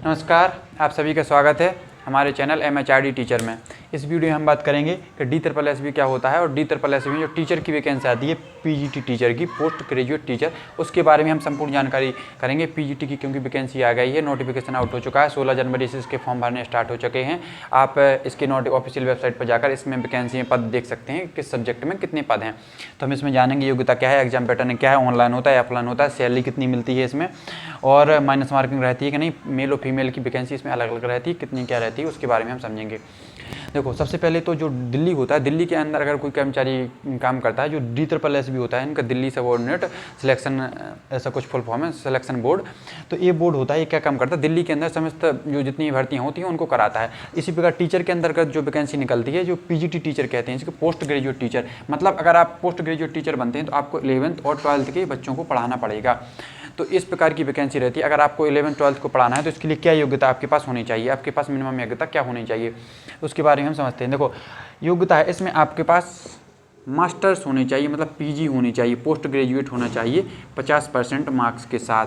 नमस्कार, आप सभी का स्वागत है हमारे चैनल MHRD टीचर में। इस वीडियो में हम बात करेंगे कि DSSB क्या होता है और DSSB में जो टीचर की वैकेंसी आती है PGT टीचर की, पोस्ट ग्रेजुएट टीचर, उसके बारे में हम संपूर्ण जानकारी करेंगे। PGT की क्योंकि वैकेंसी आ गई है, नोटिफिकेशन आउट हो चुका है, 16 जनवरी से इसके फॉर्म भरने स्टार्ट हो चुके हैं। आप इसके ऑफिशियल वेबसाइट पर जाकर इसमें वैकेंसी पद देख सकते हैं, किस सब्जेक्ट में कितने पद हैं। तो हम इसमें जानेंगे योग्यता क्या है, एग्जाम पैटर्न क्या है, ऑनलाइन होता है, ऑफलाइन होता है, सैलरी कितनी मिलती है इसमें, और माइनस मार्किंग रहती है कि नहीं, मेल और फीमेल की वैकेंसी इसमें अलग अलग रहती है, कितनी क्या रहती है उसके बारे में हम समझेंगे। देखो, सबसे पहले तो जो दिल्ली होता है, दिल्ली के अंदर अगर कोई कर्मचारी काम करता है, जो DSSB होता है इनका, दिल्ली सबऑर्डिनेट सिलेक्शन, ऐसा कुछ फुल फॉर्म है, सिलेक्शन बोर्ड। तो ये बोर्ड होता है, ये क्या काम करता है, दिल्ली के अंदर समस्त जो जितनी भर्तियाँ होती हैं उनको कराता है। इसी प्रकार टीचर के अंतर्गत जो वैकेंसी निकलती है, जो PGT टीचर कहते हैं, इसको पोस्ट ग्रेजुएट टीचर, मतलब अगर आप पोस्ट ग्रेजुएट टीचर बनते हैं तो आपको 11th और 12th के बच्चों को पढ़ाना पड़ेगा। तो इस प्रकार की वैकेंसी रहती है। अगर आपको 11th 12th को पढ़ाना है तो इसके लिए क्या योग्यता आपके पास होनी चाहिए, आपके पास मिनिमम योग्यता क्या होनी चाहिए, उसके बारे में हम समझते हैं। देखो, योग्यता है इसमें आपके पास मास्टर्स होनी चाहिए, मतलब PG होनी चाहिए, पोस्ट ग्रेजुएट होना चाहिए 50% मार्क्स के साथ।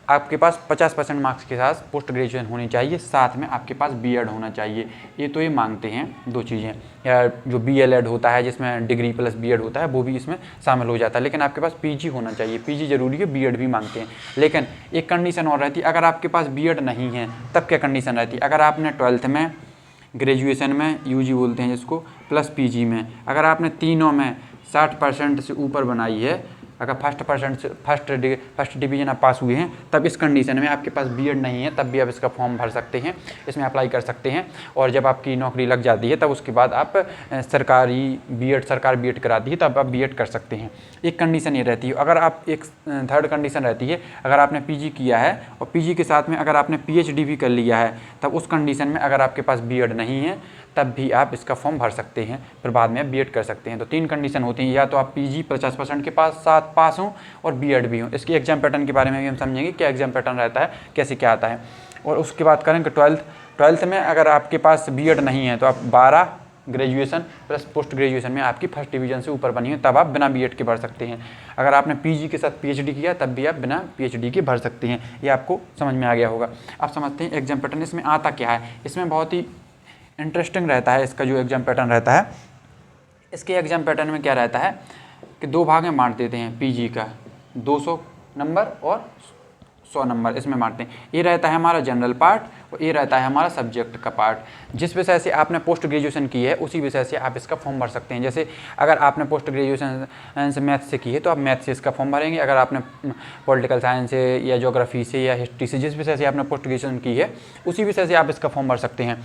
आपके पास 50% मार्क्स के साथ पोस्ट ग्रेजुएशन होनी चाहिए, साथ में आपके पास BEd होना चाहिए। ये तो ये मांगते हैं दो चीज़ें, या जो BLEd होता है जिसमें डिग्री प्लस BEd होता है वो भी इसमें शामिल हो जाता है, लेकिन आपके पास PG होना चाहिए। PG जरूरी है, BEd भी मांगते हैं। लेकिन एक कंडीशन और रहती है, अगर आपके पास BEd नहीं है तब क्या कंडीशन रहती है, अगर आपने 12th में, ग्रेजुएशन में, UG बोलते हैं जिसको, प्लस PG में, अगर आपने तीनों में 60% से ऊपर बनाई है, अगर फर्स्ट डिवीजन आप पास हुए हैं, तब इस कंडीशन में आपके पास BEd नहीं है, तब भी आप इसका फॉर्म भर सकते हैं, इसमें अप्लाई कर सकते हैं। और जब आपकी नौकरी लग जाती है तब उसके बाद आप सरकार BEd कराती है तब आप BEd कर सकते हैं। एक कंडीशन ये रहती है। अगर आप एक थर्ड कंडीशन रहती है, अगर आपने PG किया है और PG के साथ में अगर आपने PhD भी कर लिया है, तब उस कंडीशन में अगर आपके पास BEd नहीं है तब भी आप इसका फॉर्म भर सकते हैं, फिर बाद में आप BEd कर सकते हैं। तो 3 कंडीशन होती हैं, या तो आप PG 50% के साथ पास हों और BEd भी हों। इसके एग्जाम पैटर्न के बारे में भी हम समझेंगे, क्या एग्जाम पैटर्न रहता है, कैसे क्या आता है। और उसके बाद करें कि 12th में अगर आपके पास BEd नहीं है तो आप 12 ग्रेजुएशन प्लस पोस्ट ग्रेजुएशन में आपकी फर्स्ट डिवीजन से ऊपर बनी है, तब आप बिना BEd के भर सकते हैं। अगर आपने PG के साथ PhD किया तब भी आप बिना PhD के भर सकते हैं। ये आपको समझ में आ गया होगा। अब समझते हैं एग्जाम पैटर्न इसमें आता क्या है। इसमें बहुत ही इंटरेस्टिंग रहता है इसका जो एग्जाम पैटर्न रहता है। इसके एग्जाम पैटर्न में क्या रहता है कि 2 भाग में बांट देते हैं PG का, 200 नंबर और 100 नंबर इसमें बांटते हैं। ये रहता है हमारा जनरल पार्ट और ये रहता है हमारा सब्जेक्ट का पार्ट। जिस विषय से आपने पोस्ट ग्रेजुएशन की है उसी विषय से आप इसका फॉर्म भर सकते हैं। जैसे अगर आपने पोस्ट ग्रेजुएशन से मैथ से की है तो आप मैथ से इसका फॉर्म भरेंगे। अगर आपने पॉलिटिकल साइंस से या ज्योग्राफी से या हिस्ट्री से, जिस विषय से आपने पोस्ट ग्रेजुएशन की है उसी विषय से आप इसका फॉर्म भर सकते हैं।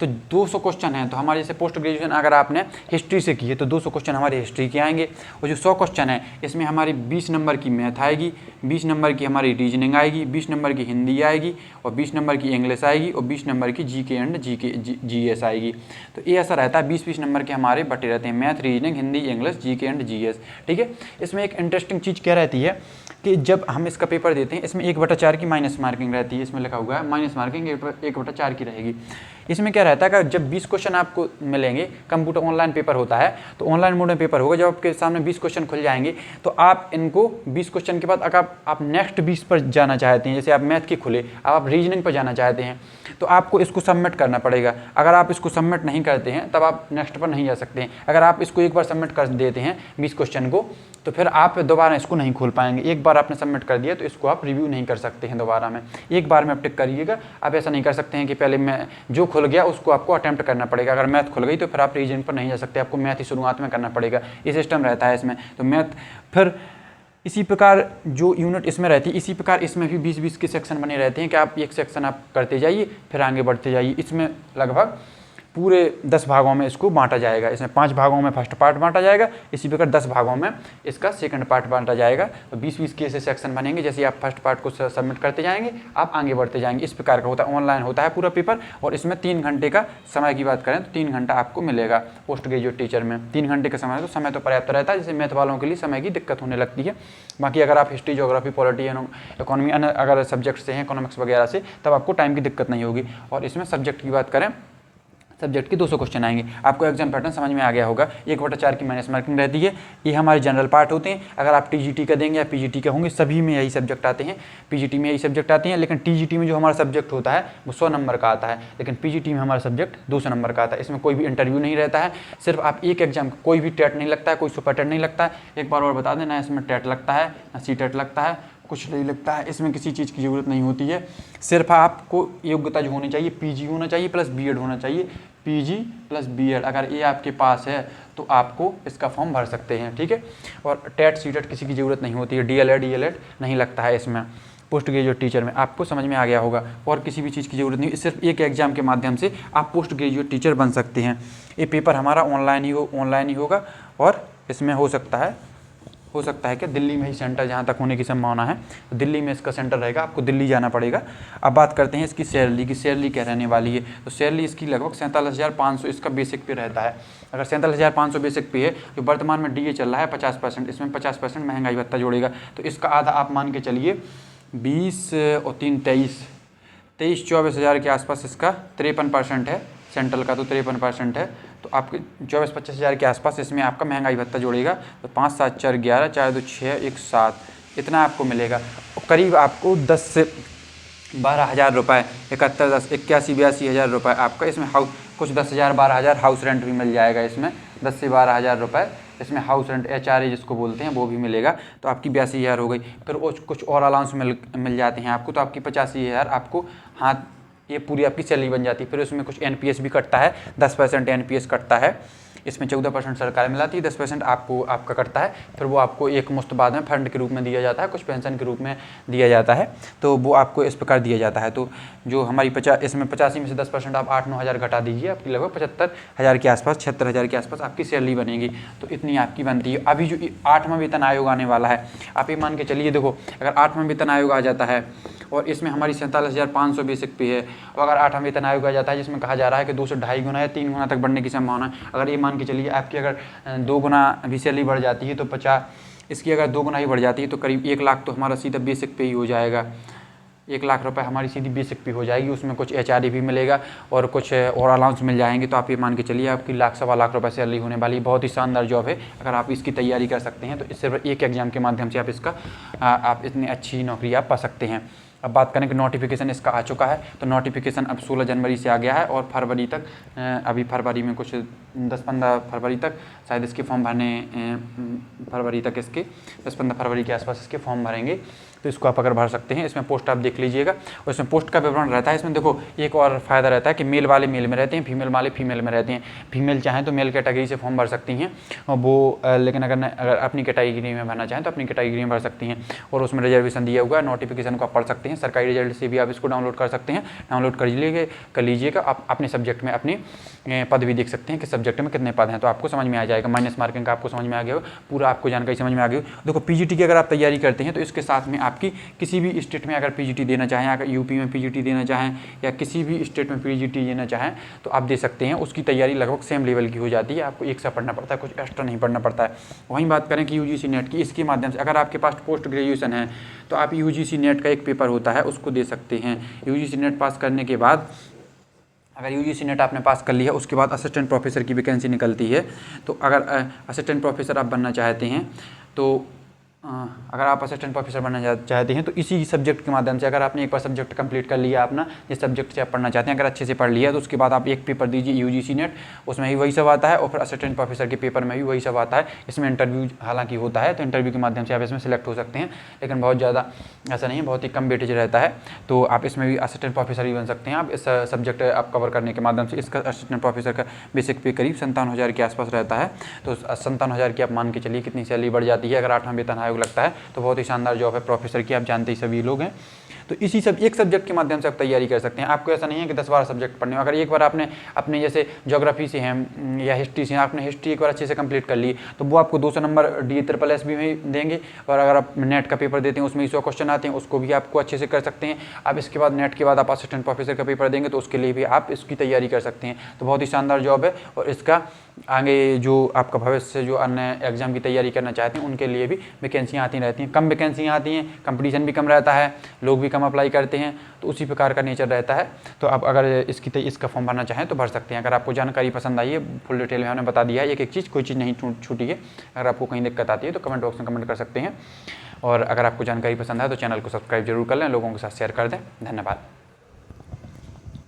तो 200 क्वेश्चन हैं, तो हमारे जैसे पोस्ट ग्रेजुएशन अगर आपने हिस्ट्री से की है तो 200 क्वेश्चन हमारे हिस्ट्री के आएंगे। और जो 100 क्वेश्चन है इसमें हमारी 20 नंबर की मैथ आएगी, 20 नंबर की हमारी रीजनिंग आएगी, 20 नंबर की हिंदी आएगी और 20 नंबर की इंग्लिश आएगी और 20 नंबर की GK एंड GS आएगी। तो ये ऐसा रहता है, 20-20 नंबर के हमारे बटे रहते हैं, math, reasoning, Hindi, English, GK and GS। ठीक है। इसमें एक इंटरेस्टिंग चीज़ क्या रहती है कि जब हम इसका पेपर देते हैं इसमें 1/4 की माइनस मार्किंग रहती है। इसमें लिखा हुआ है माइनस मार्किंग 1/4 की रहेगी। इसमें क्या रहता है कि जब 20 क्वेश्चन आपको मिलेंगे, कंप्यूटर ऑनलाइन पेपर होता है तो ऑनलाइन मोड में पेपर होगा, जब आपके सामने 20 क्वेश्चन खुल जाएंगे तो आप इनको 20 क्वेश्चन के बाद अगर आप नेक्स्ट 20 पर जाना चाहते हैं, जैसे आप मैथ के खुले, आप रीजनिंग पर जाना चाहते हैं तो आपको इसको सबमिट करना पड़ेगा। अगर आप इसको सबमिट नहीं करते हैं तब आप नेक्स्ट पर नहीं जा सकते हैं। अगर आप इसको एक बार सबमिट कर देते हैं 20 क्वेश्चन को तो फिर आप दोबारा इसको नहीं खोल पाएंगे। एक बार आपने सबमिट कर दिया तो इसको आप रिव्यू नहीं कर सकते हैं दोबारा में, एक बार में आप टिक करिएगा। आप ऐसा नहीं कर सकते हैं कि पहले मैं जो खुल गया उसको आपको अटेम्प्ट करना पड़ेगा। अगर मैथ खुल गई तो फिर आप रीजनिंग पर नहीं जा सकते, आपको मैथ ही शुरुआत में करना पड़ेगा। ये सिस्टम रहता है इसमें। तो मैथ फिर इसी प्रकार जो यूनिट इसमें रहती है, इसी प्रकार इसमें भी 20-20 के सेक्शन बने रहते हैं कि आप एक सेक्शन आप करते जाइए फिर आगे बढ़ते जाइए। इसमें लगभग पूरे 10 भागों में इसको बांटा जाएगा। इसमें 5 भागों में फर्स्ट पार्ट बांटा जाएगा, इसी प्रकार 10 भागों में इसका सेकंड पार्ट बांटा जाएगा। तो 20-20 के ऐसे सेक्शन बनेंगे। जैसे आप फर्स्ट पार्ट को सबमिट करते जाएंगे आप आगे बढ़ते जाएंगे। इस प्रकार का होता है। ऑनलाइन होता है पूरा पेपर और इसमें 3 घंटे का समय की बात करें तो 3 घंटा आपको मिलेगा पोस्ट ग्रेजुएट टीचर में। 3 घंटे का समय, तो समय तो पर्याप्त रहता है। जैसे मैथ वालों के लिए समय की दिक्कत होने लगती है। बाकी अगर आप हिस्ट्री, ज्योग्राफी, पॉलिटी, इकोनॉमी, अगर सब्जेक्ट से हैं, इकोनॉमिक्स वगैरह से, तब आपको टाइम की दिक्कत नहीं होगी। और इसमें सब्जेक्ट की बात करें सब्जेक्ट के 200 क्वेश्चन आएंगे। आपको एग्जाम पैटर्न समझ में आ गया होगा। 1/4 की माइनस मार्किंग रहती है। ये हमारे जनरल पार्ट होते हैं। अगर आप टीजीटी का देंगे या पीजीटी का होंगे, सभी में यही सब्जेक्ट आते हैं। पीजीटी में यही सब्जेक्ट आते हैं, लेकिन टीजीटी में जो हमारा सब्जेक्ट होता है वो 100 नंबर का आता है, लेकिन पीजीटी में हमारा सब्जेक्ट 200 नंबर का आता है। इसमें कोई भी इंटरव्यू नहीं रहता है, सिर्फ आप एक एग्जाम, कोई भी टेट नहीं लगता है, कोई सुपर टेट नहीं लगता है। एक बार और बता दें, ना इसमें टेट लगता है ना सी टेट लगता है, कुछ नहीं लगता है। इसमें किसी चीज़ की ज़रूरत नहीं होती है। सिर्फ आपको योग्यता जो होनी चाहिए, पीजी होना चाहिए प्लस बीएड होना चाहिए। पीजी प्लस बीएड अगर ये आपके पास है तो आपको इसका फॉर्म भर सकते हैं, ठीक है। और टेट सीटेट किसी की ज़रूरत नहीं होती है। डीएलएड नहीं लगता है इसमें। पोस्ट ग्रेजुएट टीचर में आपको समझ में आ गया होगा, और किसी भी चीज़ की ज़रूरत नहीं। सिर्फ एक एग्जाम के माध्यम से आप पोस्ट ग्रेजुएट टीचर बन सकते हैं। ये पेपर हमारा ऑनलाइन ही होगा, और इसमें हो सकता है कि दिल्ली में ही सेंटर जहाँ तक होने की संभावना है, तो दिल्ली में इसका सेंटर रहेगा। आपको दिल्ली जाना पड़ेगा। अब बात करते हैं इसकी सैलरी की। सैलरी क्या रहने वाली है, तो सैलरी इसकी लगभग 47,500 इसका बेसिक पे रहता है। अगर 47,500 बेसिक पे है, जो वर्तमान में डीए चल रहा है 50%, इसमें 50% महंगाई भत्ता जोड़ेगा, तो इसका आधा आप मान के चलिए 20 और 3 23-24 हज़ार के आसपास इसका 53% है। सेंट्रल का तो 53% है, तो आपके 24-25 हज़ार के आसपास इसमें आपका महंगाई भत्ता जोड़ेगा। तो 5, 7, 4, 11, 4, 2, 6, 1, 7 इतना आपको मिलेगा। और करीब आपको 10 से 12 हज़ार रुपये, 71, 10, 81, 82 हज़ार रुपये आपका इसमें हाउस, कुछ 10,000, 12,000 हाउस रेंट भी मिल जाएगा इसमें। 10 से 12 हज़ार रुपये इसमें हाउस रेंट, HRA जिसको बोलते हैं, वो भी मिलेगा। तो आपकी 82 हज़ार हो गई। फिर कुछ और अलाउंस मिल जाते हैं आपको, तो आपकी 85 हज़ार आपको हाथ, ये पूरी आपकी सैलरी बन जाती है। फिर उसमें कुछ एनपीएस भी कटता है, 10% एनपीएस कटता है। इसमें 14% सरकार मिलाती है, 10% आपका कटता है। फिर वो आपको एक मुश्त बाद में फंड के रूप में दिया जाता है, कुछ पेंशन के रूप में दिया जाता है। तो वो आपको इस प्रकार दिया जाता है। तो जो हमारी इसमें 85 में से 10% आप 8-9 हज़ार घटा दीजिए, आपकी लगभग 75 हज़ार के आसपास, 76 हज़ार के आसपास आपकी सैलरी बनेगी। तो इतनी आपकी बनती है। अभी जो 8वां वेतन आयोग आने वाला है, आप ये मान के चलिए, देखो अगर 8वां वेतन आयोग आ जाता है और इसमें हमारी 47,500 बेसिक पे है, और अगर 8वां वेतन आयोग आ जाता है जिसमें कहा जा रहा है कि 2 से 2.5 गुना या 3 गुना तक बढ़ने की संभावना है। अगर ये मान के चलिए आपकी अगर 2 गुना भी सैलरी बढ़ जाती है, तो 50, इसकी अगर 2 गुना ही बढ़ जाती है, तो करीब 1 लाख तो हमारा सीधा बेसिक पे ही हो जाएगा। 1 लाख रुपए हमारी सीधी बेसिक पे हो जाएगी। उसमें कुछ HRA भी मिलेगा और कुछ और अलाउंस मिल जाएंगे। तो आप ये मान के चलिए आपकी 1 लाख, 1.25 लाख रुपए सैलरी होने वाली। बहुत ही शानदार जॉब है। अगर आप इसकी तैयारी कर सकते हैं तो इस सिर्फ एक एग्जाम के माध्यम से आप इतनी अच्छी नौकरी आप पा सकते हैं। अब बात करें कि नोटिफिकेशन इसका आ चुका है, तो नोटिफिकेशन अब 16 जनवरी से आ गया है, और फरवरी तक, अभी फरवरी में कुछ 10-15 फरवरी तक शायद इसके फॉर्म भरने, फरवरी तक इसके 10-15 फरवरी के आसपास इसके फॉर्म भरेंगे। तो इसको आप अगर भर सकते हैं। इसमें पोस्ट आप देख लीजिएगा, और इसमें पोस्ट का विवरण रहता है। इसमें देखो एक और फ़ायदा रहता है कि मेल वाले मेल में रहते हैं, फीमेल वाले फीमेल में रहते हैं। फीमेल चाहें तो मेल कैटेगरी से फॉर्म भर सकती हैं, और वो लेकिन अगर अपनी कैटेगरी में भरना चाहें तो अपनी कैटेगरी में भर सकती हैं। और उसमें रिजर्वेशन दिया हुआ है। नोटिफिकेशन को आप पढ़ सकते हैं, सरकारी रिजल्ट से भी आप इसको डाउनलोड कर सकते हैं। डाउनलोड कर लीजिएगा। आप अपने सब्जेक्ट में अपने पद भी देख सकते हैं कि सब्जेक्ट में कितने पद हैं, तो आपको समझ में आ जाएगा। माइनस मार्किंग का आपको समझ में आ गया हो, पूरा आपको जानकारी समझ में आ गई हो। देखो पीजीटी की अगर आप तैयारी करते हैं तो इसके साथ में आपकी किसी भी स्टेट में अगर पीजीटी देना चाहें, अगर यूपी में पीजीटी देना चाहें या किसी भी स्टेट में पीजीटी देना चाहें तो आप दे सकते हैं। उसकी तैयारी लगभग सेम लेवल की हो जाती है। आपको एक सा पढ़ना पड़ता है, कुछ एक्स्ट्रा नहीं पढ़ना पढ़ता है। वहीं बात करें कि यूजीसी नेट की, इसके माध्यम से अगर आपके पास पोस्ट ग्रेजुएशन है तो आप यूजीसी नेट का एक पेपर होता है उसको दे सकते हैं। यूजीसी नेट पास करने के बाद, अगर यूजीसी नेट आपने पास कर लिया, उसके बाद असिस्टेंट प्रोफेसर की वैकेंसी निकलती है। तो अगर असिस्टेंट प्रोफेसर आप बनना चाहते हैं तो अगर आप असिस्टेंट प्रोफेसर बनना चाहते हैं तो इसी सब्जेक्ट के माध्यम से, अगर आपने एक बार सब्जेक्ट कंप्लीट कर लिया अपना, जिस सब्जेक्ट से आप पढ़ना चाहते हैं, अगर अच्छे से पढ़ लिया तो उसके बाद आप एक पेपर दीजिए यूजीसी नेट, उसमें ही वही सब आता है। और फिर असिस्टेंट प्रोफेसर के पेपर में भी वही सब आता है। इसमें इंटरव्यू हालांकि होता है, तो इंटरव्यू के माध्यम से आप इसमें सेलेक्ट हो सकते हैं, लेकिन बहुत ज़्यादा ऐसा नहीं है, बहुत ही कम वेटेज रहता है। तो आप इसमें भी असिस्टेंट प्रोफेसर भी बन सकते हैं। आप इस सब्जेक्ट आप कवर करने के माध्यम से। इसका असिस्टेंट प्रोफेसर का बेसिक पे करीब 57,000 के आसपास रहता है। तो 57,000 की आप मान के चलिए कितनी सैलरी बढ़ जाती है। अगर 8वां वेतन आयोग लगता है तो बहुत ही शानदार जॉब है प्रोफेसर की, आप जानते ही सभी लोग हैं। तो इसी सब एक सब्जेक्ट के माध्यम से आप तैयारी कर सकते हैं। आपको ऐसा नहीं है कि 10-12 सब्जेक्ट पढ़ने। अगर एक बार आपने अपने जैसे ज्योग्राफी से हैं या हिस्ट्री से हैं, आपने हिस्ट्री एक बार अच्छे से कंप्लीट कर ली तो वो आपको 200 नंबर DSSS में देंगे। और अगर आप नेट का पेपर देते हैं उसमें 100 क्वेश्चन आते हैं, उसको भी आपको अच्छे से कर सकते हैं। अब इसके बाद नेट के बाद आप असिस्टेंट प्रोफेसर का पेपर देंगे तो उसके लिए भी आप इसकी तैयारी कर सकते हैं। तो बहुत ही शानदार जॉब है। और इसका आगे जो आपका भविष्य, जो अन्य एग्जाम की तैयारी करना चाहते हैं उनके लिए भी वैकेंसियाँ आती रहती हैं। कम वैकेंसियाँ आती हैं, कंपटीशन भी कम रहता है, लोग भी तरीक हम अप्लाई करते हैं तो उसी प्रकार का नेचर रहता है। तो आप अगर इसका फॉर्म भरना चाहें तो भर सकते हैं। अगर आपको जानकारी पसंद आई है, फुल डिटेल में हमने बता दिया है, एक एक चीज़, कोई चीज़ नहीं छूटी है। अगर आपको कहीं दिक्कत आती है तो कमेंट बॉक्स में कमेंट कर सकते हैं। और अगर आपको जानकारी पसंद है तो चैनल को सब्सक्राइब जरूर कर लें, लोगों के साथ शेयर कर दें। धन्यवाद।